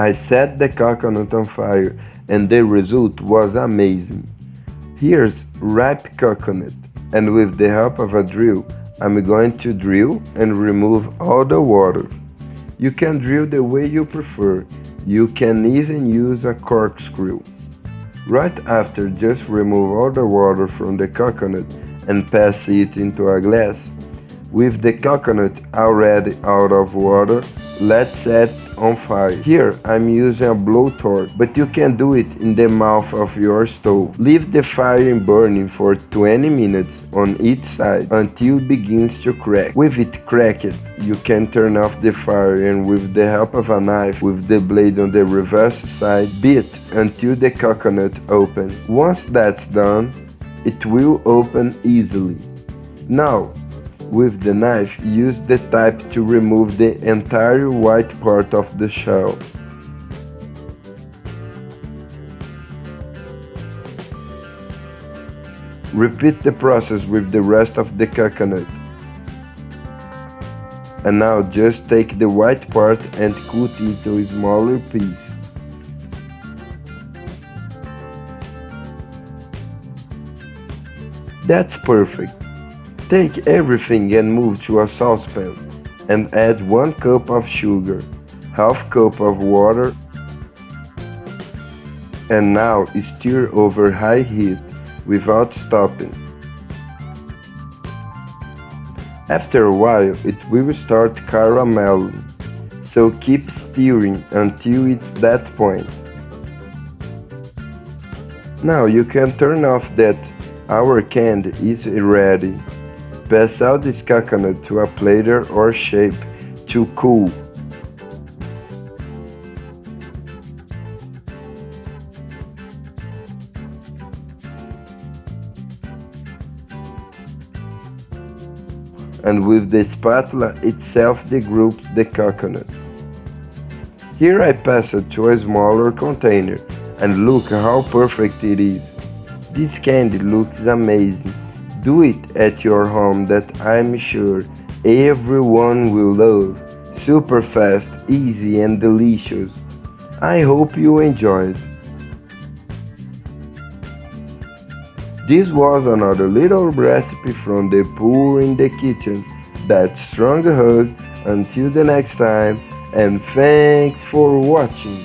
I set the coconut on fire and the result was amazing. Here's ripe coconut, and with the help of a drill, I'm going to drill and remove all the water. You can drill the way you prefer. You can even use a corkscrew. Right after, just remove all the water from the coconut and pass it into a glass. With the coconut already out of water, let's set it on fire. Here I'm using a blowtorch, but you can do it in the mouth of your stove. Leave the fire burning for 20 minutes on each side until it begins to crack. With it cracked, you can turn off the fire and with the help of a knife with the blade on the reverse side, beat until the coconut opens. Once that's done, it will open easily. Now, with the knife, use the tip to remove the entire white part of the shell. Repeat the process with the rest of the coconut. And now just take the white part and cut into a smaller piece. That's perfect. Take everything and move to a saucepan and add 1 cup of sugar, half cup of water, and now stir over high heat without stopping. After a while it will start carameling, so keep stirring until it's that point. Now you can turn off that our candy is ready. Pass out this coconut to a platter or shape to cool. And with the spatula itself degroups the coconut. Here I pass it to a smaller container and look how perfect it is. This candy looks amazing. Do it at your home, that I'm sure everyone will love. Super fast, easy and delicious. I hope you enjoyed. This was another little recipe from the Poor in the Kitchen. That strong hug. Until the next time, and thanks for watching.